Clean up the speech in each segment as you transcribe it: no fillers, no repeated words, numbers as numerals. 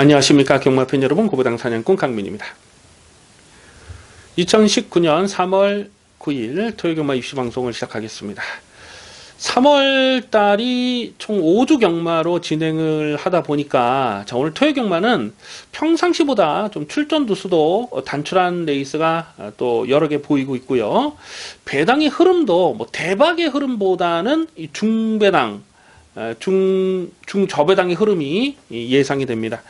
안녕하십니까 경마팬 여러분, 고부당 사냥꾼 강민입니다. 2019년 3월 9일 토요경마 입시방송을 시작하겠습니다. 3월 달이 총 5주 경마로 진행을 하다 보니까 오늘 토요경마는 평상시보다 좀 출전 두수도 단출한 레이스가 또 여러 개 보이고 있고요. 배당의 흐름도 뭐 대박의 흐름보다는 이 중배당 중저배당의 흐름이 예상이 됩니다.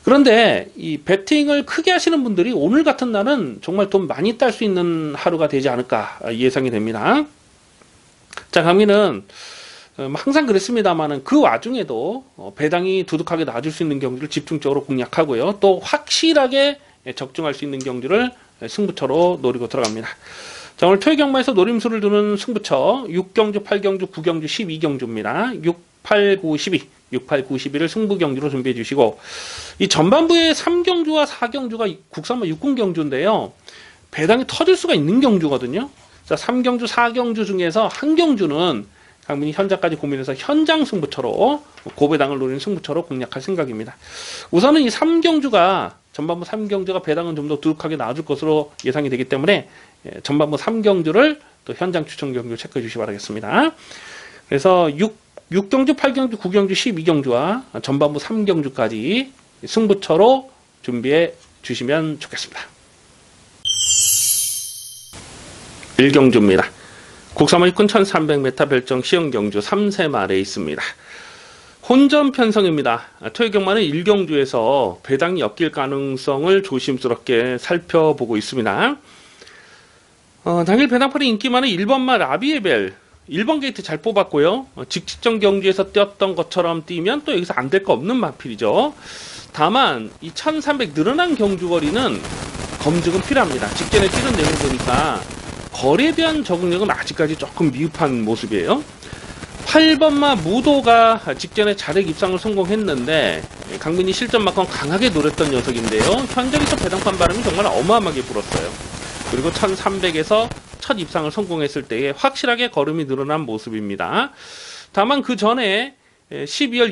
그런데 이 배팅을 크게 하시는 분들이 오늘 같은 날은 정말 돈 많이 딸 수 있는 하루가 되지 않을까 예상이 됩니다. 자, 강민은 항상 그랬습니다만은 그 와중에도 배당이 두둑하게 나와줄 수 있는 경주를 집중적으로 공략하고요. 또 확실하게 적중할 수 있는 경주를 승부처로 노리고 들어갑니다. 자, 오늘 토요경마에서 노림수를 두는 승부처 6경주, 8경주, 9경주, 12경주입니다. 6, 8, 9, 12, 6, 8, 9, 12를 승부경주로 준비해 주시고, 이 전반부에 3경주와 4경주가 국산마 6군경주인데요. 배당이 터질 수가 있는 경주거든요. 자, 3경주, 4경주 중에서 한 경주는 강민이 현장까지 고민해서 현장 승부처로 고배당을 노리는 승부처로 공략할 생각입니다. 우선은 이 3경주가 전반부 3경주가 배당은 좀 더 두둑하게 나와줄 것으로 예상이 되기 때문에 전반부 3경주를 또 현장 추천 경주 체크해 주시기 바라겠습니다. 그래서 6경주, 8경주, 9경주, 12경주와 전반부 3경주까지 승부처로 준비해 주시면 좋겠습니다. 1경주입니다. 국산마 6군 1300m 별정 시흥경주 3세마 레이스입니다. 혼전 편성입니다. 토요경마는 1경주에서 배당이 엮일 가능성을 조심스럽게 살펴보고 있습니다. 당일 배당팔이 인기 많은 1번마 라비에벨 1번 게이트 잘 뽑았고요. 직직전 경주에서 뛰었던 것처럼 뛰면 또 여기서 안 될 거 없는 마필이죠. 다만 이 1300 늘어난 경주거리는 검증은 필요합니다. 직전에 뛰는 내용 보니까 거리에 대한 적응력은 아직까지 조금 미흡한 모습이에요. 8번마 무도가 직전에 자력 입상을 성공했는데 강민이 실전만큼 강하게 노렸던 녀석인데요. 현장에서 배당판 바람이 정말 어마어마하게 불었어요. 그리고 1300에서 첫 입상을 성공했을 때에 확실하게 걸음이 늘어난 모습입니다. 다만 그 전에 12월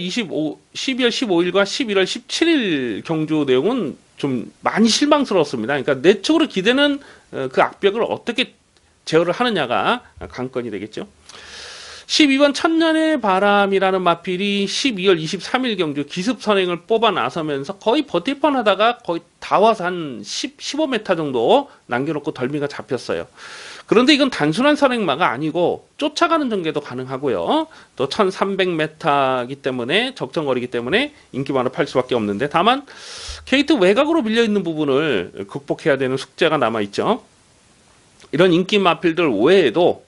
15일과 11월 17일 경주 내용은 좀 많이 실망스러웠습니다. 그러니까 내적으로 기대는 그 악벽을 어떻게 제어를 하느냐가 관건이 되겠죠. 12번 천년의 바람이라는 마필이 12월 23일 경주 기습 선행을 뽑아 나서면서 거의 버틸 뻔하다가 거의 다 와서 한 15m 정도 남겨놓고 덜미가 잡혔어요. 그런데 이건 단순한 선행마가 아니고 쫓아가는 전개도 가능하고요. 또 1300m이기 때문에 적정거리이기 때문에 인기만을 팔 수밖에 없는데, 다만 게이트 외곽으로 밀려있는 부분을 극복해야 되는 숙제가 남아있죠. 이런 인기 마필들 외에도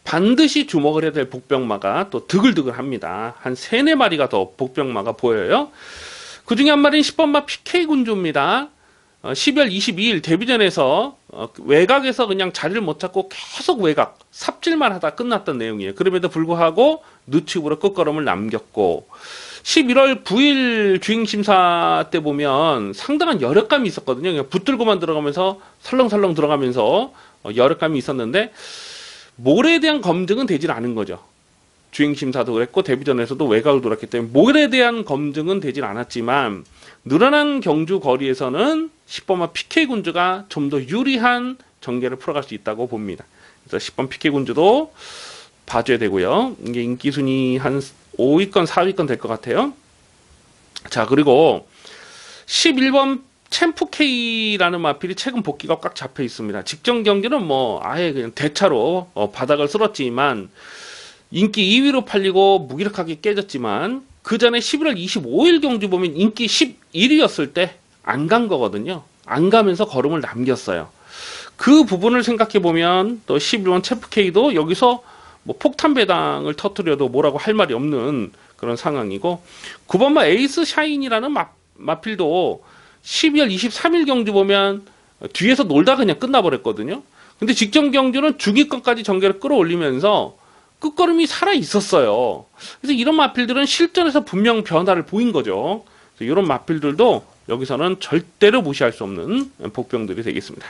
반드시 주목을 해야 될 복병마가 또 드글드글합니다. 한 3, 4마리가 더 복병마가 보여요. 그 중에 한 마리는 10번마 PK군주입니다. 12월 22일 데뷔전에서 외곽에서 그냥 자리를 못 잡고 계속 외곽 삽질만 하다 끝났던 내용이에요. 그럼에도 불구하고 누측으로 끝걸음을 남겼고, 11월 9일 주행심사 때 보면 상당한 여력감이 있었거든요. 그냥 붙들고만 들어가면서 설렁설렁 들어가면서 여력감이 있었는데 몰에 대한 검증은 되질 않은 거죠. 주행심사도 그랬고 데뷔전에서도 외곽을 돌았기 때문에 몰에 대한 검증은 되질 않았지만 늘어난 경주 거리에서는 10번마 PK군주가 좀 더 유리한 전개를 풀어갈 수 있다고 봅니다. 그래서 10번 PK군주도 봐줘야 되고요. 이게 인기순위 한 5위권 4위권 될 것 같아요. 자, 그리고 11번 챔프K라는 마필이 최근 복귀가 꽉 잡혀 있습니다. 직전 경기는 뭐 아예 그냥 대차로 바닥을 쓸었지만 인기 2위로 팔리고 무기력하게 깨졌지만 그 전에 11월 25일 경주 보면 인기 11위였을 때 안 간 거거든요. 안 가면서 걸음을 남겼어요. 그 부분을 생각해 보면 또 11번 챔프K도 여기서 뭐 폭탄 배당을 터뜨려도 뭐라고 할 말이 없는 그런 상황이고, 9번마 에이스 샤인이라는 마필도 12월 23일 경주 보면 뒤에서 놀다 그냥 끝나버렸거든요. 근데 직전 경주는 중위권까지 전개를 끌어올리면서 끝걸음이 살아 있었어요. 그래서 이런 마필들은 실전에서 분명 변화를 보인 거죠. 그래서 이런 마필들도 여기서는 절대로 무시할 수 없는 복병들이 되겠습니다.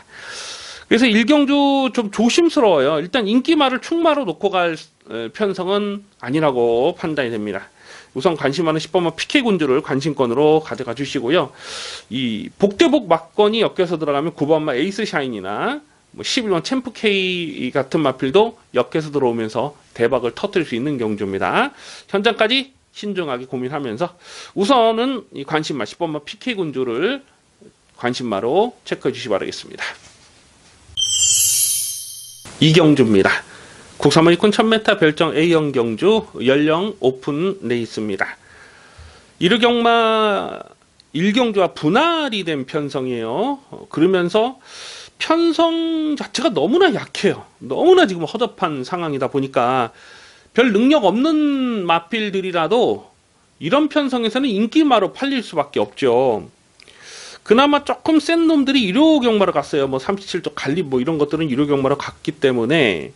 그래서 1경주 좀 조심스러워요. 일단 인기마를 충마로 놓고 갈 편성은 아니라고 판단이 됩니다. 우선 관심 많은 10번만 PK군주를 관심권으로 가져가 주시고요. 이 복대복 막건이 엮여서 들어가면 9번만 에이스 샤인이나 뭐 11번 챔프 K 같은 마필도 엮여서 들어오면서 대박을 터뜨릴 수 있는 경주입니다. 현장까지 신중하게 고민하면서 우선은 이 관심마 10번만 PK군주를 관심마로 체크해 주시기 바라겠습니다. 이 경주입니다. 국산마 2군 1000m 별정 A형 경주 연령 오픈 레이스입니다. 1경마 1경주와 분할이 된 편성이에요. 그러면서 편성 자체가 너무나 약해요. 너무나 지금 허접한 상황이다 보니까 별 능력 없는 마필들이라도 이런 편성에서는 인기마로 팔릴 수밖에 없죠. 그나마 조금 센 놈들이 1호 경마로 갔어요. 뭐 37조 갈립 뭐 이런 것들은 1호 경마로 갔기 때문에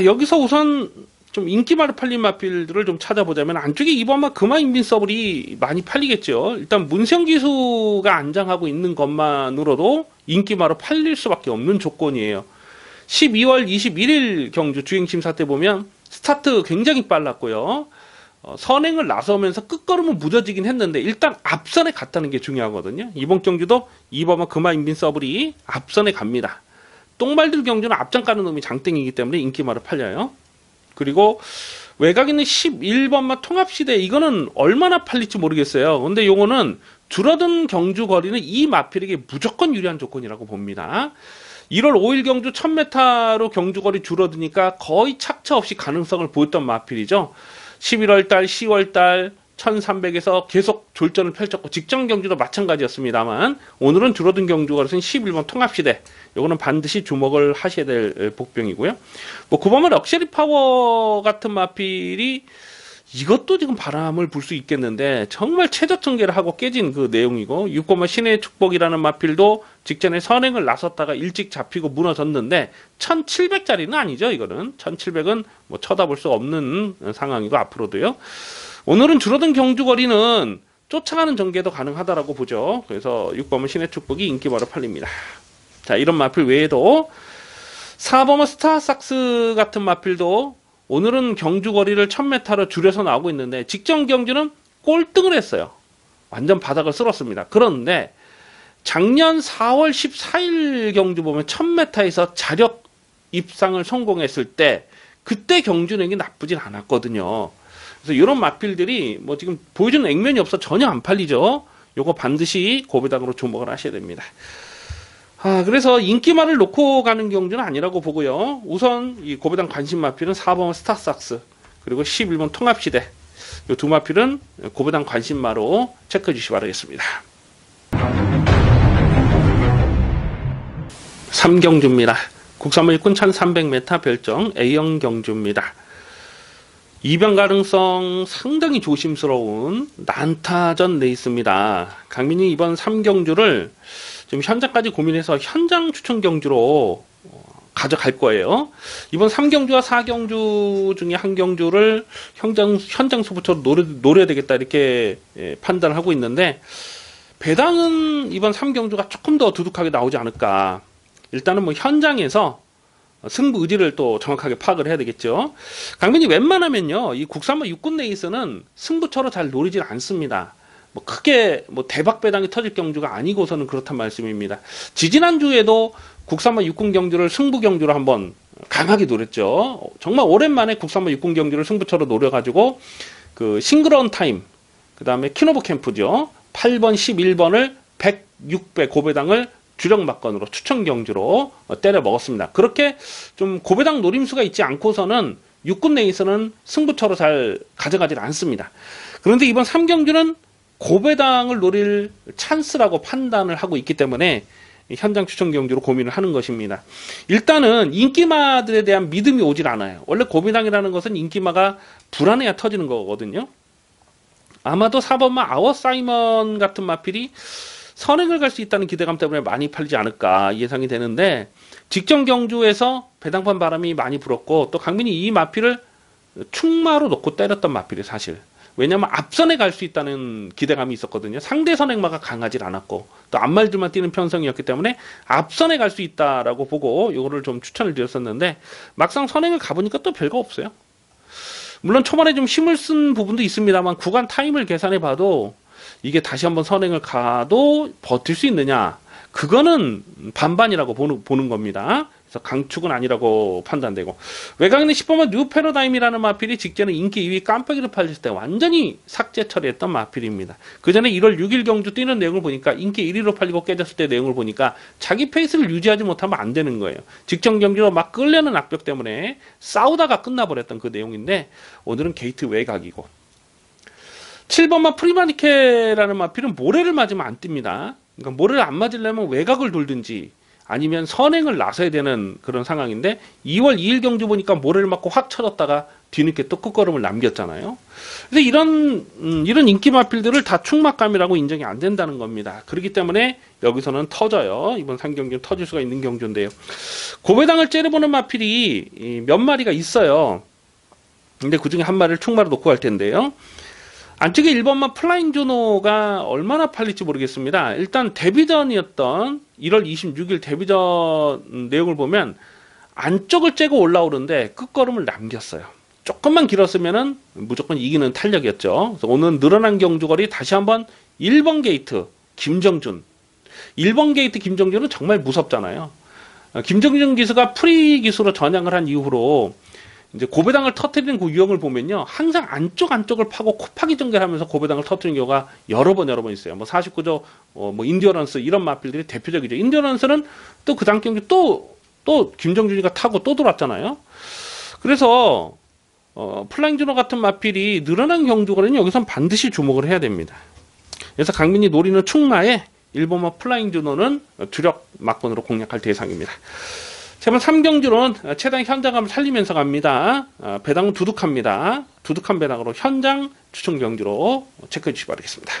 여기서 우선 좀 인기마로 팔린 마필들을 좀 찾아보자면 안쪽에 이번만 금화 인빈서블이 많이 팔리겠죠. 일단 문세영 기수가 안장하고 있는 것만으로도 인기마로 팔릴 수밖에 없는 조건이에요. 12월 21일 경주 주행심사 때 보면 스타트 굉장히 빨랐고요. 선행을 나서면서 끝걸음은 무뎌지긴 했는데 일단 앞선에 갔다는 게 중요하거든요. 이번 경주도 이번만 금화 인빈서블이 앞선에 갑니다. 똥발들 경주는 앞장 가는 놈이 장땡이기 때문에 인기마로 팔려요. 그리고 외곽 있는 11번마 통합시대 이거는 얼마나 팔릴지 모르겠어요. 근데 요거는 줄어든 경주 거리는 이 마필에게 무조건 유리한 조건이라고 봅니다. 1월 5일 경주 1000m로 경주 거리 줄어드니까 거의 착차 없이 가능성을 보였던 마필이죠. 11월달, 10월달 1300에서 계속 졸전을 펼쳤고 직전 경주도 마찬가지였습니다만 오늘은 줄어든 경주 거리는 11번 통합시대 요거는 반드시 주목을 하셔야 될 복병이고요. 뭐 9번은 럭셔리 파워 같은 마필이 이것도 지금 바람을 불 수 있겠는데 정말 최저청계를 하고 깨진 그 내용이고 6번은 신의 축복이라는 마필도 직전에 선행을 나섰다가 일찍 잡히고 무너졌는데 1700짜리는 아니죠. 이거는 1700은 뭐 쳐다볼 수 없는 상황이고 앞으로도요. 오늘은 줄어든 경주거리는 쫓아가는 전개도 가능하다라고 보죠. 그래서 6번은 신의 축복이 인기바로 팔립니다. 자, 이런 마필 외에도 4번은 스타삭스 같은 마필도 오늘은 경주거리를 1000m로 줄여서 나오고 있는데 직전 경주는 꼴등을 했어요. 완전 바닥을 쓸었습니다. 그런데 작년 4월 14일 경주 보면 1000m에서 자력 입상을 성공했을 때 그때 경주력이 나쁘진 않았거든요. 그래서 이런 마필들이 뭐 지금 보여주는 액면이 없어 전혀 안 팔리죠. 요거 반드시 고배당으로 주목을 하셔야 됩니다. 그래서 인기마를 놓고 가는 경주는 아니라고 보고요. 우선 이 고배당 관심 마필은 4번 스타삭스 그리고 11번 통합시대 이 두 마필은 고배당 관심마로 체크해 주시기 바라겠습니다. 3경주입니다. 국산마 1군 1300m 별정 A형 경주입니다. 이변 가능성 상당히 조심스러운 난타전 레이스입니다. 강민이 이번 3경주를 지금 현장까지 고민해서 현장 추천 경주로 가져갈 거예요. 이번 3경주와 4경주 중에 한 경주를 현장 소부처로 노려야 되겠다 이렇게 판단을 하고 있는데 배당은 이번 3경주가 조금 더 두둑하게 나오지 않을까. 일단은 뭐 현장에서 승부 의지를 또 정확하게 파악을 해야 되겠죠. 강민이 웬만하면요 이 국산마 6군 레이스는 승부처로 잘 노리질 않습니다. 뭐 크게 뭐 대박 배당이 터질 경주가 아니고서는 그렇단 말씀입니다. 지지난주에도 국산마 6군 경주를 승부 경주로 한번 강하게 노렸죠. 정말 오랜만에 국산마 6군 경주를 승부처로 노려가지고 그 싱글런 타임 그 다음에 키노브 캠프죠. 8번 11번을 100, 600 고배당을 주력 막건으로 추천 경주로 때려 먹었습니다. 그렇게 좀 고배당 노림수가 있지 않고서는 6군 레이스는 승부처로 잘 가져가질 않습니다. 그런데 이번 3경주는 고배당을 노릴 찬스라고 판단을 하고 있기 때문에 현장 추천 경주로 고민을 하는 것입니다. 일단은 인기마들에 대한 믿음이 오질 않아요. 원래 고배당이라는 것은 인기마가 불안해야 터지는 거거든요. 아마도 4번마 아워 사이먼 같은 마필이 선행을 갈 수 있다는 기대감 때문에 많이 팔리지 않을까 예상이 되는데 직전 경주에서 배당판 바람이 많이 불었고 또 강민이 이 마필을 충마로 놓고 때렸던 마필이 사실 왜냐하면 앞선에 갈 수 있다는 기대감이 있었거든요. 상대 선행마가 강하지 않았고 또 앞말들만 뛰는 편성이었기 때문에 앞선에 갈 수 있다라고 보고 이거를 좀 추천을 드렸었는데 막상 선행을 가보니까 또 별거 없어요. 물론 초반에 좀 힘을 쓴 부분도 있습니다만 구간 타임을 계산해 봐도 이게 다시 한번 선행을 가도 버틸 수 있느냐, 그거는 반반이라고 보는 겁니다. 그래서 강축은 아니라고 판단되고, 외곽에 10번만 뉴 패러다임이라는 마필이 직전에 인기 2위 깜빡이를 팔렸을 때 완전히 삭제 처리했던 마필입니다. 그 전에 1월 6일 경주 뛰는 내용을 보니까 인기 1위로 팔리고 깨졌을 때 내용을 보니까 자기 페이스를 유지하지 못하면 안 되는 거예요. 직전 경기로 막 끌려는 악벽 때문에 싸우다가 끝나버렸던 그 내용인데, 오늘은 게이트 외곽이고, 7번만 프리마니케라는 마필은 모래를 맞으면 안 뜹니다. 그러니까 모래를 안 맞으려면 외곽을 돌든지 아니면 선행을 나서야 되는 그런 상황인데, 2월 2일 경주 보니까 모래를 맞고 확 쳐졌다가 뒤늦게 또 끝걸음을 남겼잖아요. 그래서 이런 인기 마필들을 다 충막감이라고 인정이 안 된다는 겁니다. 그렇기 때문에 여기서는 터져요. 이번 3경기는 터질 수가 있는 경주인데요. 고배당을 째려보는 마필이 몇 마리가 있어요. 근데 그 중에 한 마리를 충마로 놓고 갈 텐데요. 안쪽에 1번만 플라잉 주노가 얼마나 팔릴지 모르겠습니다. 일단 데뷔전이었던 1월 26일 데뷔전 내용을 보면 안쪽을 째고 올라오는데 끝걸음을 남겼어요. 조금만 길었으면은 무조건 이기는 탄력이었죠. 그래서 오늘 늘어난 경주거리 다시 한번 1번 게이트 김정준. 1번 게이트 김정준은 정말 무섭잖아요. 김정준 기수가 프리 기수로 전향을 한 이후로 이제 고배당을 터뜨리는 그 유형을 보면요, 항상 안쪽을 파고 코파기 전개하면서 고배당을 터뜨리는 경우가 여러 번 있어요. 뭐 49조 뭐 인디어런스 이런 마필들이 대표적이죠. 인디어런스는 또 그 다음 경기 또 김정준이가 타고 또 돌았잖아요. 그래서 플라잉 주노 같은 마필이 늘어난 경주거리는 여기선 반드시 주목을 해야 됩니다. 그래서 강민이 노리는 충마에 1번마 플라잉 주노는 주력 막건으로 공략할 대상입니다. 제번 3경주는 최단 현장감을 살리면서 갑니다. 배당은 두둑합니다. 두둑한 배당으로 현장 추천 경주로 체크해 주시기 바라겠습니다.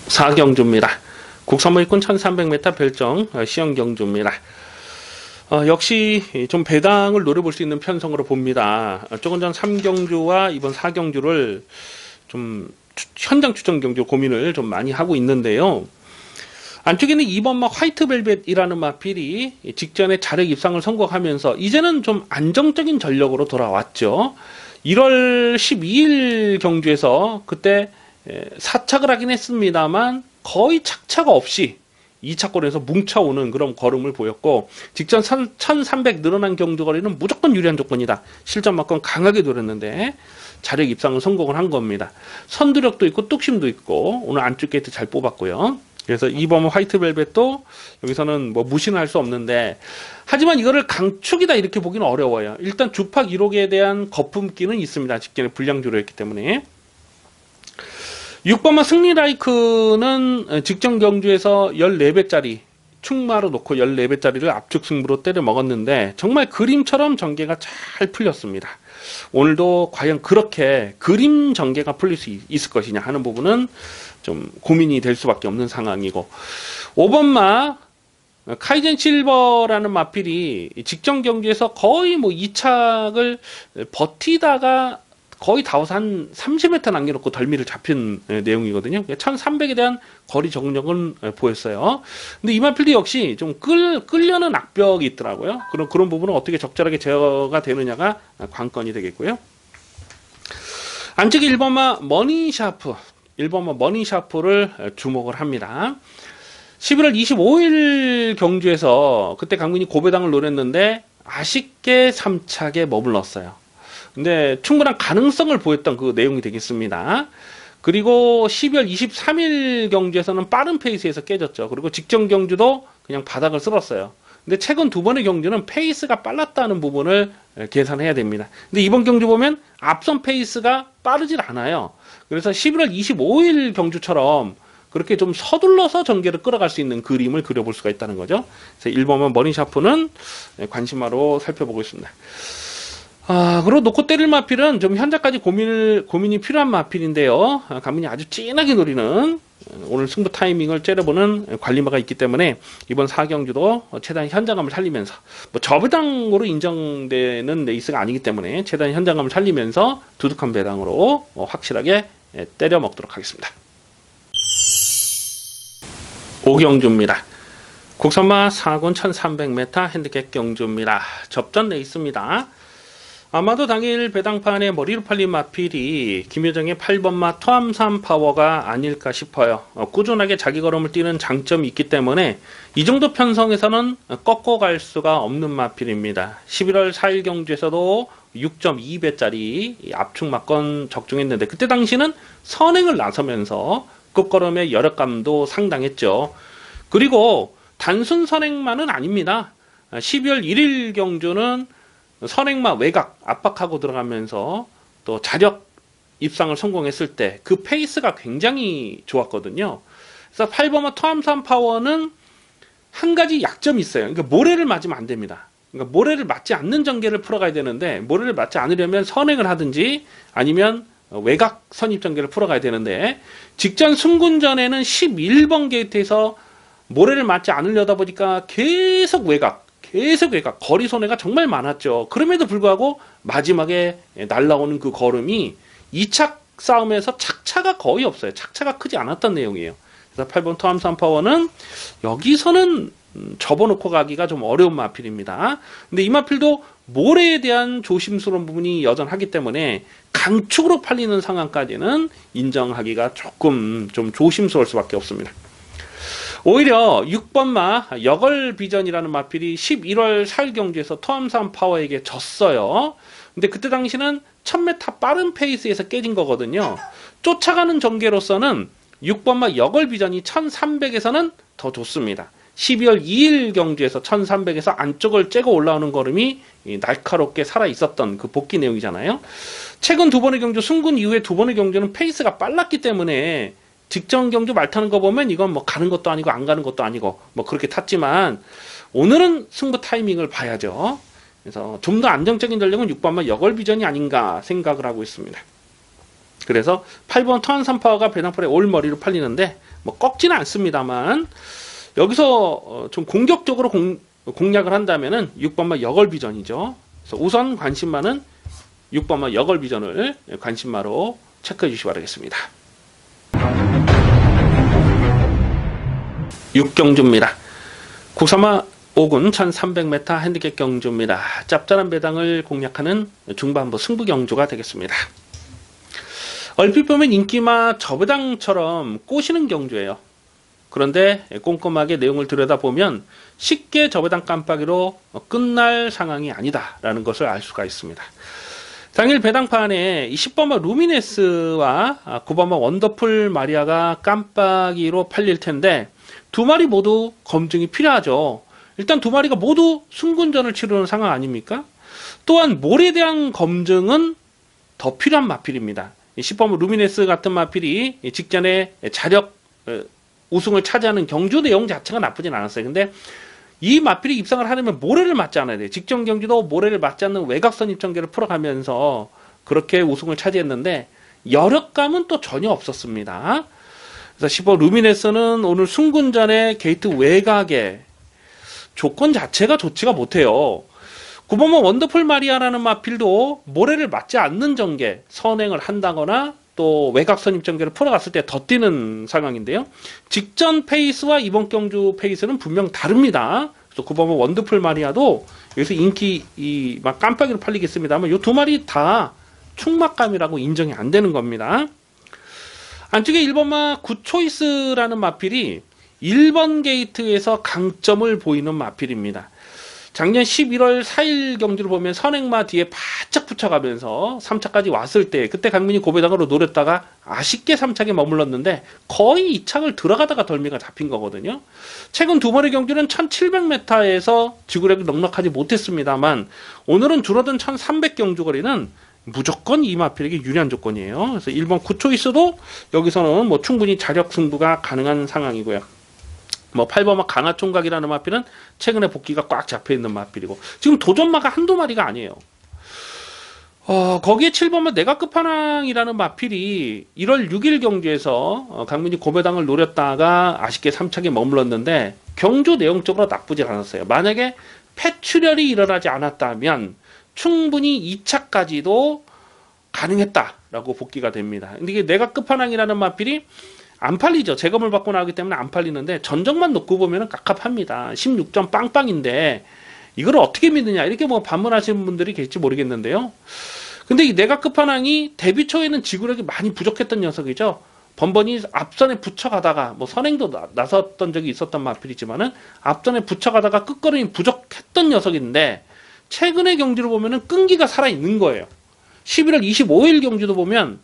4경주입니다. 국산모의권 1300m 별정 시형 경주입니다. 역시 좀 배당을 노려볼 수 있는 편성으로 봅니다. 조금 전 3경주와 이번 4경주를 좀 현장 추천 경주 고민을 좀 많이 하고 있는데요. 안쪽에는 2번마 화이트벨벳이라는 마필이 직전에 자력 입상을 성공하면서 이제는 좀 안정적인 전력으로 돌아왔죠. 1월 12일 경주에서 그때 4착을 하긴 했습니다만 거의 착차가 없이 2차권에서 뭉쳐오는 그런 걸음을 보였고, 직전 1300 늘어난 경주거리는 무조건 유리한 조건이다. 실전만큼 강하게 노렸는데 자력 입상을 성공을 한 겁니다. 선두력도 있고 뚝심도 있고 오늘 안쪽 게이트 잘 뽑았고요. 그래서 2번 화이트벨벳도 여기서는 뭐 무시는 할 수 없는데, 하지만 이거를 강축이다 이렇게 보기는 어려워요. 일단 주팍 1호기에 대한 거품기는 있습니다. 직전에 불량주로였기 때문에. 6번만 승리라이크는 직전 경주에서 14배짜리 충마로 놓고 14배짜리를 압축 승부로 때려 먹었는데 정말 그림처럼 전개가 잘 풀렸습니다. 오늘도 과연 그렇게 그림 전개가 풀릴 수 있을 것이냐 하는 부분은 좀 고민이 될 수밖에 없는 상황이고, 5번마 카이젠 실버라는 마필이 직전 경기에서 거의 뭐 2착을 버티다가 거의 다 와서 한 30m 남겨놓고 덜미를 잡힌 내용이거든요. 1300에 대한 거리 적응력은 보였어요. 근데 이 마필도 역시 좀 끌려는 악벽이 있더라고요. 그런 부분은 어떻게 적절하게 제어가 되느냐가 관건이 되겠고요. 안쪽에 1번마 머니샤프, 1번마 머니샤프를 주목을 합니다. 11월 25일 경주에서 그때 강민이 고배당을 노렸는데 아쉽게 3착에 머물렀어요. 근데 충분한 가능성을 보였던 그 내용이 되겠습니다. 그리고 12월 23일 경주에서는 빠른 페이스에서 깨졌죠. 그리고 직전 경주도 그냥 바닥을 쓸었어요. 근데 최근 두 번의 경주는 페이스가 빨랐다는 부분을 계산해야 됩니다. 근데 이번 경주 보면 앞선 페이스가 빠르질 않아요. 그래서 11월 25일 경주처럼 그렇게 좀 서둘러서 전개를 끌어갈 수 있는 그림을 그려볼 수가 있다는 거죠. 그래서 1번만 머니샤프는 관심하로 살펴보고 있습니다. 그리고 놓고 때릴 마필은 좀 현재까지 고민이 필요한 마필인데요. 강민이 아주 진하게 노리는 오늘 승부 타이밍을 째려보는 관리마가 있기 때문에 이번 4경주도 최대한 현장감을 살리면서, 뭐 저배당으로 인정되는 레이스가 아니기 때문에 최대한 현장감을 살리면서 두둑한 배당으로 확실하게 때려 먹도록 하겠습니다. 5경주입니다. 국선마 4군 1300m 핸디캡 경주입니다. 접전 레이스입니다. 아마도 당일 배당판에 머리로 팔린 마필이 김효정의 8번마 토암산 파워가 아닐까 싶어요. 꾸준하게 자기 걸음을 뛰는 장점이 있기 때문에 이 정도 편성에서는 꺾어갈 수가 없는 마필입니다. 11월 4일 경주에서도 6.2배짜리 압축 막건 적중했는데 그때 당시는 선행을 나서면서 끝걸음의 여력감도 상당했죠. 그리고 단순 선행만은 아닙니다. 12월 1일 경주는 선행마 외곽 압박하고 들어가면서 또 자력 입상을 성공했을 때 그 페이스가 굉장히 좋았거든요. 그래서 8번마 토암산 파워는 한 가지 약점이 있어요. 그러니까 모래를 맞으면 안 됩니다. 그러니까 모래를 맞지 않는 전개를 풀어가야 되는데 모래를 맞지 않으려면 선행을 하든지 아니면 외곽 선입 전개를 풀어가야 되는데 직전 승군전에는 11번 게이트에서 모래를 맞지 않으려다 보니까 계속 외곽 거리 손해가 정말 많았죠. 그럼에도 불구하고 마지막에 날라오는 그 걸음이 2차 싸움에서 착차가 거의 없어요. 착차가 크지 않았던 내용이에요. 그래서 8번 토암산 파워는 여기서는 접어놓고 가기가 좀 어려운 마필입니다. 근데 이 마필도 모래에 대한 조심스러운 부분이 여전하기 때문에 강축으로 팔리는 상황까지는 인정하기가 조금 좀 조심스러울 수밖에 없습니다. 오히려 6번마 여걸비전이라는 마필이 11월 4일 경주에서 토암산 파워에게 졌어요. 근데 그때 당시는 1000m 빠른 페이스에서 깨진 거거든요. 쫓아가는 전개로서는 6번마 여걸비전이 1300에서는 더 좋습니다. 12월 2일 경주에서 1300에서 안쪽을 째고 올라오는 걸음이 날카롭게 살아있었던 그 복귀 내용이잖아요. 최근 두 번의 경주 승군 이후에 두 번의 경주는 페이스가 빨랐기 때문에 직전 경주 말 타는 거 보면 이건 뭐 가는 것도 아니고 안 가는 것도 아니고 뭐 그렇게 탔지만 오늘은 승부 타이밍을 봐야죠. 그래서 좀 더 안정적인 전략은 6번마 여걸비전이 아닌가 생각을 하고 있습니다. 그래서 8번 토암산 파워가 배당팔에 올머리로 팔리는데 뭐 꺾지는 않습니다만 여기서 좀 공격적으로 공략을 한다면은 6번마 여걸비전이죠. 그래서 우선 관심마는 6번마 여걸비전을 관심마로 체크해 주시기 바라겠습니다. 6경주입니다. 국사마 5군 1300m 핸디캡 경주입니다. 짭짤한 배당을 공략하는 중반부 승부 경주가 되겠습니다. 얼핏 보면 인기마 저배당처럼 꼬시는 경주예요. 그런데 꼼꼼하게 내용을 들여다보면 쉽게 저배당 깜빡이로 끝날 상황이 아니다라는 것을 알 수가 있습니다. 당일 배당판에 10번마 루미네스와 9번마 원더풀 마리아가 깜빡이로 팔릴 텐데 두 마리 모두 검증이 필요하죠. 일단 두 마리가 모두 승군전을 치르는 상황 아닙니까? 또한 몰에 대한 검증은 더 필요한 마필입니다. 10번마 루미네스 같은 마필이 직전에 자력 우승을 차지하는 경주 내용 자체가 나쁘진 않았어요. 근데 이 마필이 입상을 하려면 모래를 맞지 않아야 돼요. 직전 경주도 모래를 맞지 않는 외곽선 입전개를 풀어가면서 그렇게 우승을 차지했는데 여력감은 또 전혀 없었습니다. 그래서 10번 루미네스는 오늘 승군전에 게이트 외곽에 조건 자체가 좋지가 못해요. 9번마 원더풀 마리아라는 마필도 모래를 맞지 않는 전개 선행을 한다거나 또 외곽선 입전개를 풀어갔을 때 더 뛰는 상황인데요. 직전 페이스와 이번 경주 페이스는 분명 다릅니다. 그래서 9번마 원더풀 마리아도 여기서 인기 막 깜빡이로 팔리겠습니다만 이 두 마리 다 충막감이라고 인정이 안 되는 겁니다. 안쪽에 1번마 굿초이스라는 마필이 1번 게이트에서 강점을 보이는 마필입니다. 작년 11월 4일 경주를 보면 선행마 뒤에 바짝 붙여가면서 3차까지 왔을 때 그때 강민이 고배당으로 노렸다가 아쉽게 3차에 머물렀는데 거의 2착을 들어가다가 덜미가 잡힌 거거든요. 최근 두 번의 경주는 1700m에서 지구력이 넉넉하지 못했습니다만 오늘은 줄어든 1300 경주거리는 무조건 이 마필에게 유리한 조건이에요. 그래서 1번 굿초이스도 여기서는 뭐 충분히 자력 승부가 가능한 상황이고요. 뭐 8번마 강화총각이라는 마필은 최근에 복귀가 꽉 잡혀있는 마필이고 지금 도전마가 한두 마리가 아니에요. 거기에 7번마 내가 끝판왕이라는 마필이 1월 6일 경주에서 강민이 고배당을 노렸다가 아쉽게 3착에 머물렀는데 경주 내용적으로 나쁘지 않았어요. 만약에 폐출혈이 일어나지 않았다면 충분히 2차까지도 가능했다라고 복귀가 됩니다. 근데 이게 내가 끝판왕이라는 마필이 안 팔리죠. 재검을 받고 나오기 때문에 안 팔리는데 전적만 놓고 보면 깝깝합니다. 16점 빵빵인데 이걸 어떻게 믿느냐 이렇게 뭐 반문하시는 분들이 계실지 모르겠는데요. 근데 이 내각 끝판왕이 데뷔 초에는 지구력이 많이 부족했던 녀석이죠. 번번이 앞선에 붙여가다가 뭐 선행도 나섰던 적이 있었던 마필이지만은 앞선에 붙여가다가 끝걸음이 부족했던 녀석인데 최근의 경주를 보면은 끈기가 살아있는 거예요. 11월 25일 경주도 보면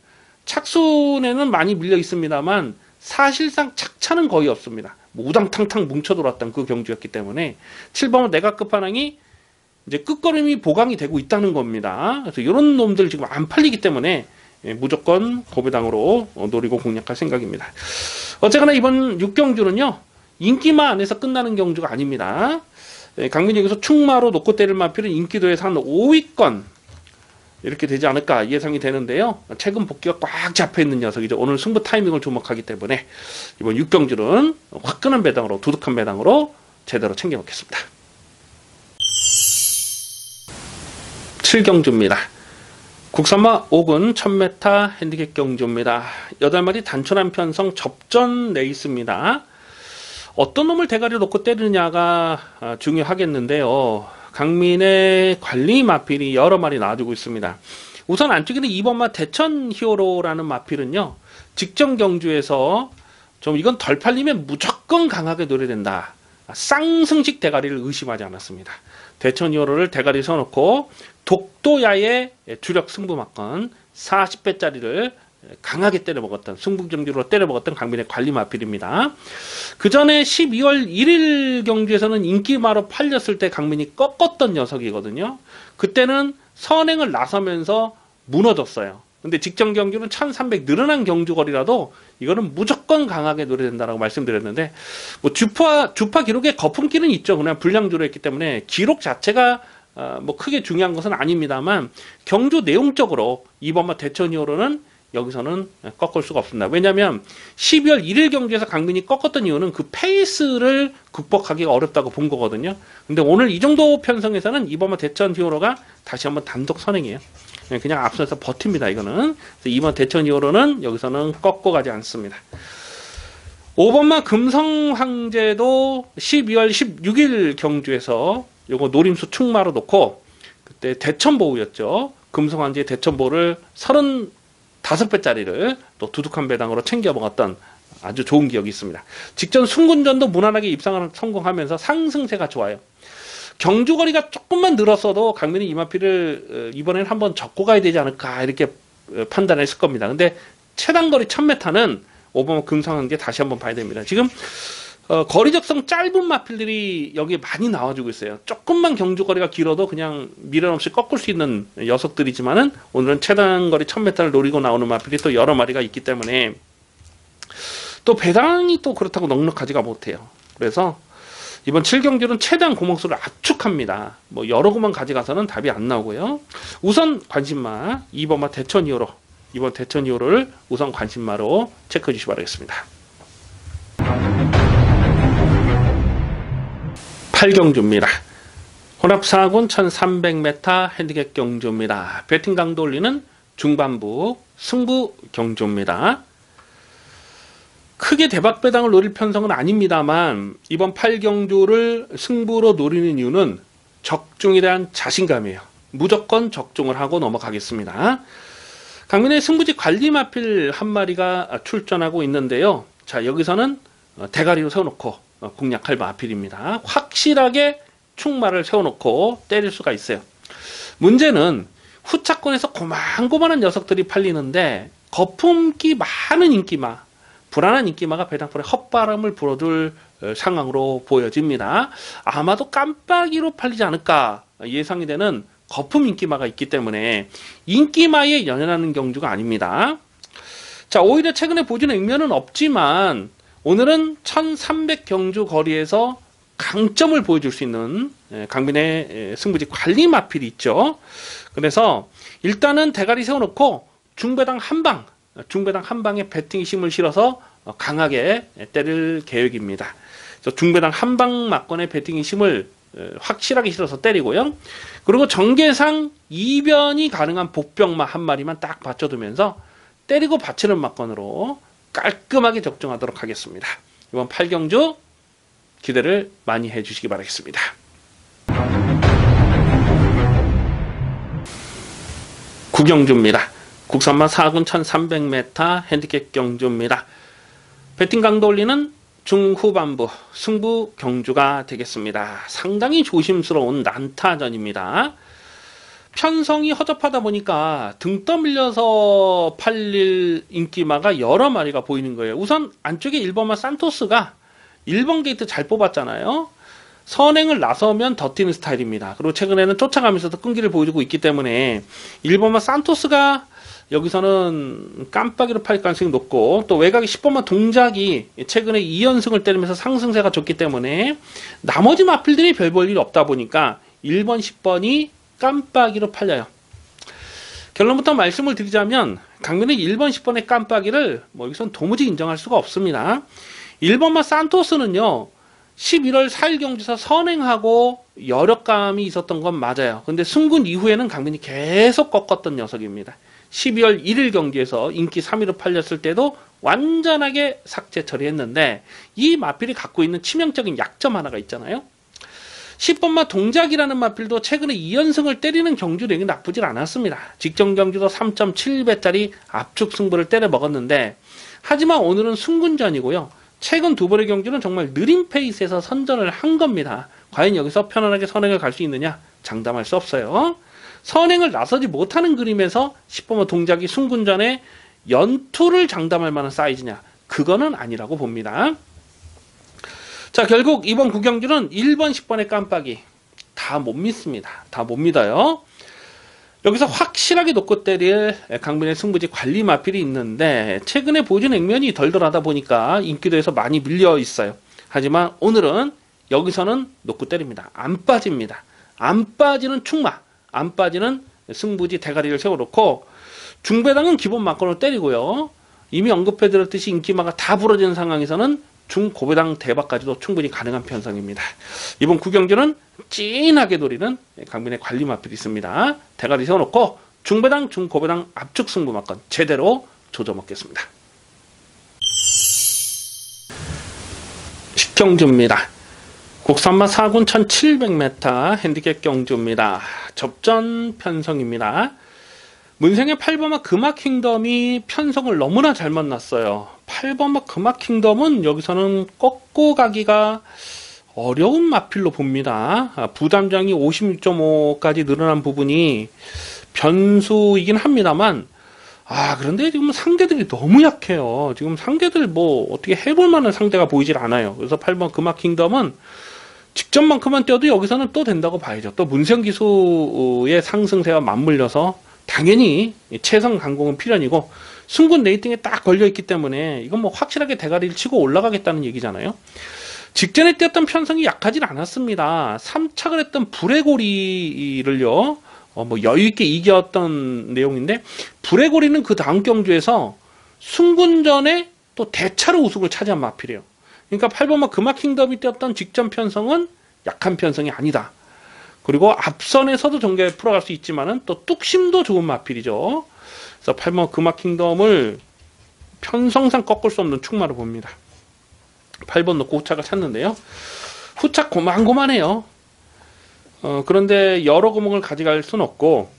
착순에는 많이 밀려 있습니다만 사실상 착차는 거의 없습니다. 뭐 우당탕탕 뭉쳐 돌았던 그 경주였기 때문에 7번은 내각 끝판왕이 이제 끝걸음이 보강이 되고 있다는 겁니다. 그래서 이런 놈들 지금 안 팔리기 때문에 무조건 고배당으로 노리고 공략할 생각입니다. 어쨌거나 이번 6경주는요 인기마 안에서 끝나는 경주가 아닙니다. 강민이 여기서 충마로 놓고 때릴 마필은 인기도에서 한 5위권 이렇게 되지 않을까 예상이 되는데요. 최근 복귀가 꽉 잡혀있는 녀석이죠. 오늘 승부 타이밍을 주목하기 때문에 이번 6경주는 화끈한 배당으로 두둑한 배당으로 제대로 챙겨 먹겠습니다. 7경주입니다. 국산마 5군 1000m 핸디캡 경주입니다. 8마리 단촐한 편성 접전 레이스입니다. 어떤 놈을 대가리로 놓고 때리느냐가 중요하겠는데요. 강민의 관리 마필이 여러 마리 나와주고 있습니다. 우선 안쪽에는 2번마 대천 히어로라는 마필은요. 직전 경주에서 좀 이건 덜 팔리면 무조건 강하게 노려야 된다. 쌍승식 대가리를 의심하지 않았습니다. 대천 히어로를 대가리 세워놓고 독도야의 주력 승부마건 40배짜리를 강하게 때려먹었던 승부경주로 때려먹었던 강민의 관리 마필입니다. 그 전에 12월 1일 경주에서는 인기마로 팔렸을 때 강민이 꺾었던 녀석이거든요. 그때는 선행을 나서면서 무너졌어요. 근데 직전 경주는 1300 늘어난 경주거리라도 이거는 무조건 강하게 노려야 된다고 말씀드렸는데 뭐 주파 기록에 거품기는 있죠. 그냥 불량주로 했기 때문에 기록 자체가 뭐 크게 중요한 것은 아닙니다만 경주 내용적으로 2번마 대천 히어로는 여기서는 꺾을 수가 없습니다. 왜냐하면 12월 1일 경기에서 강민이 꺾었던 이유는 그 페이스를 극복하기가 어렵다고 본 거거든요. 근데 오늘 이 정도 편성에서는 2번마 대천 히어로가 다시 한번 단독 선행이에요. 그냥 앞서서 버팁니다. 이거는. 2번 대천 히어로는 여기서는 꺾고 가지 않습니다. 5번마 금성황제도 12월 16일 경주에서 요거 노림수 충마로 놓고 그때 대천보우였죠. 금성황제의 대천보우를 35배짜리를 또 두둑한 배당으로 챙겨 먹었던 아주 좋은 기억이 있습니다. 직전 순군전도 무난하게 입상을 성공하면서 상승세가 좋아요. 경주거리가 조금만 늘었어도 강민이 이마피를 이번엔 한번 접고 가야 되지 않을까 이렇게 판단했을 겁니다. 근데 최단거리 1000m는 5번 금성황제 다시 한번 봐야 됩니다. 지금 거리적성 짧은 마필들이 여기에 많이 나와주고 있어요. 조금만 경주거리가 길어도 그냥 미련 없이 꺾을 수 있는 녀석들이지만은 오늘은 최단거리 1000m를 노리고 나오는 마필이 또 여러 마리가 있기 때문에 또 배당이 또 그렇다고 넉넉하지가 못해요. 그래서 이번 7경주는 최대한 고목수를 압축합니다. 뭐 여러 구만 가져가서는 답이 안 나오고요. 우선 관심마 2번마 대천 히어로, 이번 대천 히어로를 우선 관심마로 체크해 주시기 바라겠습니다. 8경주입니다. 혼합 4군 1300m 핸디캡 경주입니다. 배팅 강도 올리는 중반부 승부 경주입니다. 크게 대박 배당을 노릴 편성은 아닙니다만 이번 8경주를 승부로 노리는 이유는 적중에 대한 자신감이에요. 무조건 적중을 하고 넘어가겠습니다. 강민의 승부지 관리 마필 한 마리가 출전하고 있는데요. 자, 여기서는 대가리로 세워놓고 공략할 마필입니다. 확실하게 충마를 세워놓고 때릴 수가 있어요. 문제는 후차권에서 고만고만한 녀석들이 팔리는데 거품기 많은 인기마, 불안한 인기마가 배당풀에 헛바람을 불어줄 상황으로 보여집니다. 아마도 깜빡이로 팔리지 않을까 예상이 되는 거품 인기마가 있기 때문에 인기마에 연연하는 경주가 아닙니다. 자, 오히려 최근에 보지는 액면은 없지만 오늘은 1300 경주 거리에서 강점을 보여줄 수 있는 강민의 승부지 관리 마필이 있죠. 그래서 일단은 대가리 세워놓고 중배당 한 방에 배팅 힘을 실어서 강하게 때릴 계획입니다. 중배당 한 방 막건에 배팅 힘을 확실하게 실어서 때리고요. 그리고 전개상 이변이 가능한 복병마 한 마리만 딱 받쳐두면서 때리고 받치는 막건으로 깔끔하게 적중하도록 하겠습니다. 이번 8경주 기대를 많이 해주시기 바라겠습니다. 구경주입니다. 국산마 4군 1300m 핸디캡 경주입니다. 배팅 강도 올리는 중후반부 승부 경주가 되겠습니다. 상당히 조심스러운 난타전입니다. 편성이 허접하다 보니까 등 떠밀려서 팔릴 인기마가 여러 마리가 보이는 거예요. 우선 안쪽에 1번마 산토스가 1번 게이트 잘 뽑았잖아요. 선행을 나서면 더 뛰는 스타일입니다. 그리고 최근에는 쫓아가면서도 끈기를 보여주고 있기 때문에 1번마 산토스가 여기서는 깜빡이로 팔 가능성이 높고, 또 외곽이 10번마 동작이 최근에 2연승을 때리면서 상승세가 좋기 때문에 나머지 마필들이 별 볼 일이 없다 보니까 1번, 10번이 깜빡이로 팔려요. 결론부터 말씀을 드리자면 강민의 1번, 10번의 깜빡이를 여기선 도무지 인정할 수가 없습니다. 1번마 산토스는요 11월 4일 경주에서 선행하고 여력감이 있었던 건 맞아요. 근데 승군 이후에는 강민이 계속 꺾었던 녀석입니다. 12월 1일 경기에서 인기 3위로 팔렸을 때도 완전하게 삭제 처리했는데, 이 마필이 갖고 있는 치명적인 약점 하나가 있잖아요. 10번마 동작이라는 마필도 최근에 2연승을 때리는 경주력이 나쁘질 않았습니다. 직전 경주도 3.7배짜리 압축 승부를 때려 먹었는데, 하지만 오늘은 승군전이고요. 최근 두 번의 경주는 정말 느린 페이스에서 선전을 한 겁니다. 과연 여기서 편안하게 선행을 갈 수 있느냐? 장담할 수 없어요. 선행을 나서지 못하는 그림에서 10번마 동작이 승군전에 연투를 장담할 만한 사이즈냐? 그거는 아니라고 봅니다. 자, 결국 이번 구경주는 1번, 10번의 깜빡이 다 못 믿습니다. 다 못 믿어요. 여기서 확실하게 놓고 때릴 강민의 승부지 관리 마필이 있는데, 최근에 보여준 액면이 덜덜하다 보니까 인기도에서 많이 밀려 있어요. 하지만 오늘은 여기서는 놓고 때립니다. 안 빠집니다. 안 빠지는 충마, 안 빠지는 승부지 대가리를 세워놓고 중배당은 기본 막건으로 때리고요. 이미 언급해드렸듯이 인기마가 다 부러지는 상황에서는 중고배당 대박까지도 충분히 가능한 편성입니다. 이번 구경주는 찐하게 노리는 강민의 관리 마필이 있습니다. 대가리 세워놓고 중배당, 중고배당 압축 승부 막건 제대로 조져먹겠습니다. 식경주입니다. 국산마 4군 1700m 핸디캡 경주입니다. 접전 편성입니다. 문생의 8번마 금화킹덤이 편성을 너무나 잘 만났어요. 8번마 금화킹덤은 여기서는 꺾고 가기가 어려운 마필로 봅니다. 부담장이 56.5까지 늘어난 부분이 변수이긴 합니다만, 그런데 지금 상대들이 너무 약해요. 지금 상대들 어떻게 해볼 만한 상대가 보이질 않아요. 그래서 8번 금화킹덤은 직전만큼만 뛰어도 여기서는 또 된다고 봐야죠. 또 문생기수의 상승세와 맞물려서 당연히 최선 강공은 필연이고, 승군 레이팅에 딱 걸려있기 때문에 이건 확실하게 대가리를 치고 올라가겠다는 얘기잖아요. 직전에 뛰었던 편성이 약하진 않았습니다. 3착을 했던 불의 고리를요 여유있게 이겼던 내용인데, 불의 고리는 그 다음 경주에서 승군전에 또 대차로 우승을 차지한 마필이에요. 그러니까 8번마 금화킹덤이 뛰었던 직전 편성은 약한 편성이 아니다. 그리고 앞선에서도 정교하게 풀어갈 수 있지만은 또 뚝심도 좋은 마필이죠. 그래서 8번 금화킹덤을 편성상 꺾을 수 없는 충마로 봅니다. 8번 놓고 후착을 찾는데요. 후착 고만고만해요. 그런데 여러 구멍을 가져갈 수는 없고,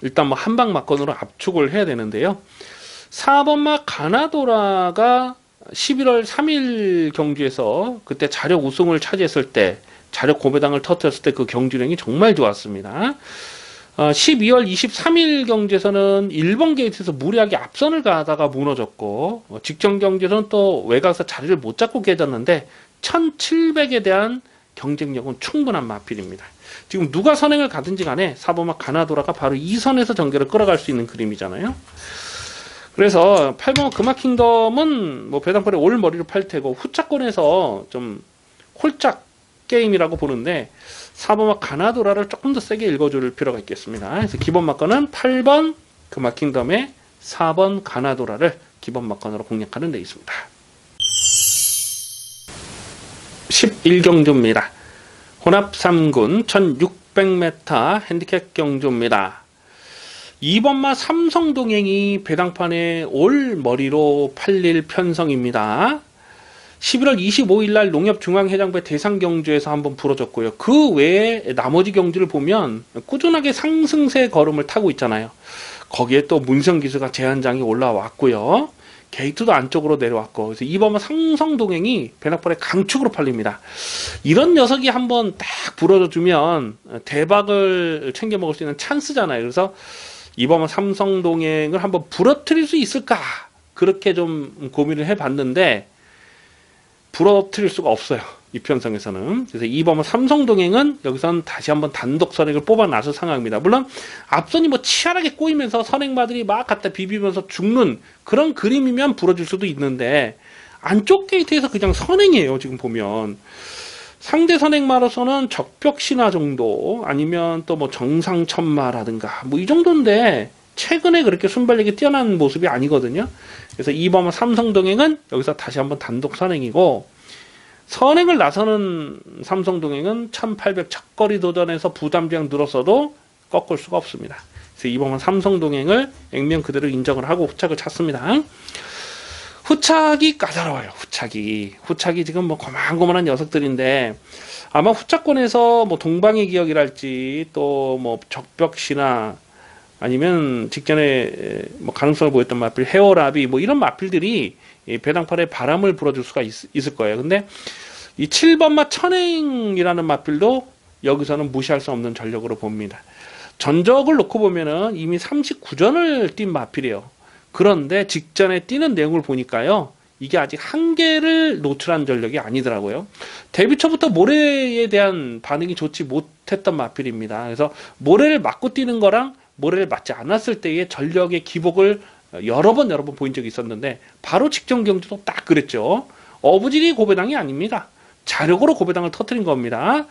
일단 한방 막건으로 압축을 해야 되는데요. 4번마 가나도라가 11월 3일 경주에서 그때 자력 우승을 차지했을 때, 자력 고배당을 터뜨렸을 때 그 경주력이 정말 좋았습니다. 12월 23일 경주에서는 1번 게이트에서 무리하게 앞선을 가다가 무너졌고, 직전 경주에서는 또 외곽에서 자리를 못 잡고 깨졌는데 1700에 대한 경쟁력은 충분한 마필입니다. 지금 누가 선행을 가든지 간에 4번마 가나도라가 바로 이 선에서 전개를 끌어갈 수 있는 그림이잖아요. 그래서 8번마 금화킹덤은 배당팔에 올 머리로 팔 테고, 후차권에서 좀 홀짝 게임이라고 보는데 4번마 가나도라를 조금 더 세게 읽어줄 필요가 있겠습니다. 그래서 기본 막건은 8번 금화킹덤에 4번 가나도라를 기본 막건으로 공략하는 데 있습니다. 11경주입니다. 혼합 3군 1600m 핸디캡 경주입니다. 2번마 삼성동행이 배당판에 올 머리로 팔릴 편성입니다. 11월 25일 날 농협중앙회장부의 대상경주에서 한번 부러졌고요. 그 외에 나머지 경주를 보면 꾸준하게 상승세 걸음을 타고 있잖아요. 거기에 또 문성기수가 제한장이 올라왔고요. 게이트도 안쪽으로 내려왔고, 그래서 이번은 삼성동행이 배낭벌의 강축으로 팔립니다. 이런 녀석이 한번 딱 부러져주면 대박을 챙겨 먹을 수 있는 찬스잖아요. 그래서 이번은 삼성동행을 한번 부러뜨릴 수 있을까? 그렇게 좀 고민을 해봤는데 부러뜨릴 수가 없어요. 이 편성에서는. 그래서 이번은 삼성동행은 여기선 다시 한번 단독 선행을 뽑아 나설 상황입니다. 물론 앞선이 뭐 치열하게 꼬이면서 선행마들이 막 갖다 비비면서 죽는 그런 그림이면 부러질 수도 있는데 안쪽 게이트에서 그냥 선행이에요. 지금 보면 상대 선행마로서는 적벽신화 정도 아니면 또 뭐 정상천마라든가 뭐 이 정도인데 최근에 그렇게 순발력이 뛰어난 모습이 아니거든요. 그래서 이번 삼성동행은 여기서 다시 한번 단독 선행이고, 선행을 나서는 삼성동행은 1800 첫거리 도전에서 부담량 늘었어도 꺾을 수가 없습니다. 그래서 이번 삼성동행을 액면 그대로 인정을 하고 후착을 찾습니다. 후착이 까다로워요. 후착이 지금 뭐 고만고만한 녀석들인데 아마 후착권에서 뭐 동방의 기억이랄지 또 뭐 적벽시나 아니면 직전에 뭐 가능성을 보였던 마필 헤어라비 뭐 이런 마필들이 배당팔에 바람을 불어줄 수가 있을 거예요. 근데 이 7번마 천행이라는 마필도 여기서는 무시할 수 없는 전력으로 봅니다. 전적을 놓고 보면은 이미 39전을 뛴 마필이에요. 그런데 직전에 뛰는 내용을 보니까요, 이게 아직 한계를 노출한 전력이 아니더라고요. 데뷔 초부터 모래에 대한 반응이 좋지 못했던 마필입니다. 그래서 모래를 맞고 뛰는 거랑 모래를 맞지 않았을 때의 전력의 기복을 여러 번 보인 적이 있었는데 바로 직전 경주도 딱 그랬죠. 어부질이 고배당이 아닙니다. 자력으로 고배당을 터뜨린 겁니다.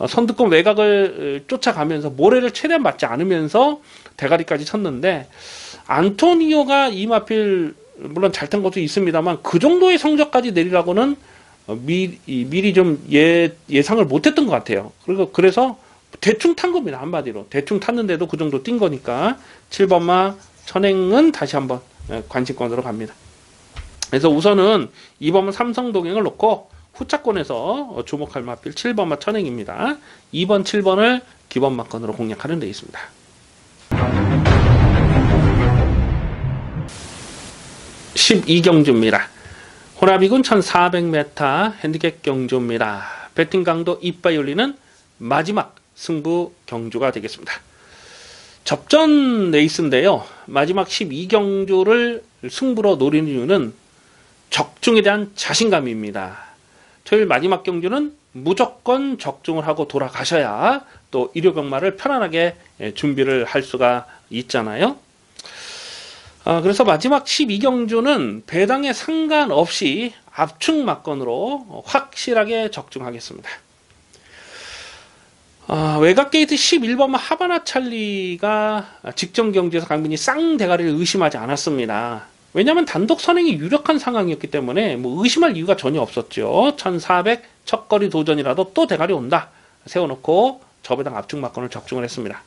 선두권 외곽을 쫓아가면서 모래를 최대한 맞지 않으면서 대가리까지 쳤는데, 안토니오가 이 마필 물론 잘 탄 것도 있습니다만 그 정도의 성적까지 내리라고는 미리 좀 예상을 못했던 것 같아요. 그래서 대충 탄 겁니다. 한마디로 대충 탔는데도 그 정도 뛴 거니까 7번마 천행은 다시 한번 관심권으로 갑니다. 그래서 우선은 2번마 삼성동행을 놓고 후차권에서 주목할 마필 7번마 천행입니다. 2번 7번을 기본마건으로 공략하는 데 있습니다. (12경주입니다) 호라비군 1400m 핸디캡 경주입니다. 배팅 강도 이빠이 올리는 마지막 승부 경주가 되겠습니다. 접전 레이스인데요. 마지막 12경주를 승부로 노리는 이유는 적중에 대한 자신감입니다. 토요일 마지막 경주는 무조건 적중을 하고 돌아가셔야 또 일요병마를 편안하게 준비를 할 수가 있잖아요. 그래서 마지막 12경주는 배당에 상관없이 압축 막건으로 확실하게 적중하겠습니다. 외곽 게이트 11번마 하바나 찰리가 직전 경주에서 강민이 쌍대가리를 의심하지 않았습니다. 왜냐하면 단독 선행이 유력한 상황이었기 때문에 뭐 의심할 이유가 전혀 없었죠. 1400 첫거리 도전이라도 또 대가리 온다 세워놓고 저배당 압축 막건을 적중을 했습니다.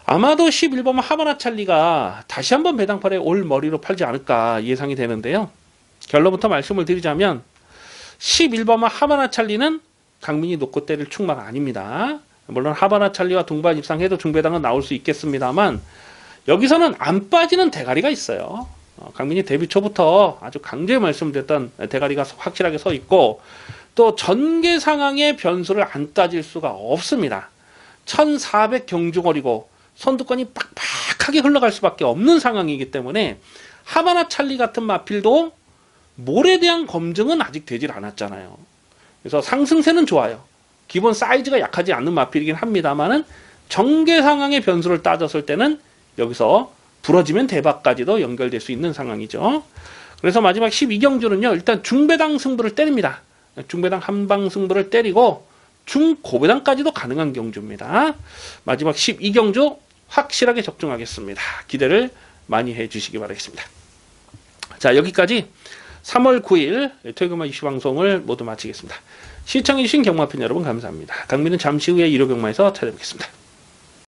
아마도 11번마 하바나 찰리가 다시 한번 배당팔에 올 머리로 팔지 않을까 예상이 되는데요. 결론부터 말씀을 드리자면 11번마 하바나 찰리는 강민이 놓고 때릴 축마가 아닙니다. 물론 하바나 찰리와 동반 입상해도 중배당은 나올 수 있겠습니다만 여기서는 안 빠지는 대가리가 있어요. 강민이 데뷔 초부터 아주 강조해 말씀드렸던 대가리가 확실하게 서 있고, 또 전개 상황의 변수를 안 따질 수가 없습니다. 1400 경주거리고 선두권이 빡빡하게 흘러갈 수밖에 없는 상황이기 때문에 하바나 찰리 같은 마필도 몰에 대한 검증은 아직 되질 않았잖아요. 그래서 상승세는 좋아요. 기본 사이즈가 약하지 않는 마필이긴 합니다만은 전개 상황의 변수를 따졌을 때는 여기서 부러지면 대박까지도 연결될 수 있는 상황이죠. 그래서 마지막 12경주는요, 일단 중배당 승부를 때립니다. 중배당 한방 승부를 때리고 중고배당까지도 가능한 경주입니다. 마지막 12경주 확실하게 적중하겠습니다. 기대를 많이 해주시기 바라겠습니다. 자, 여기까지 3월 9일 토요일경마 이슈 방송을 모두 마치겠습니다. 시청해주신 경마팬 여러분 감사합니다. 강민은 잠시 후에 일요경마에서 찾아뵙겠습니다.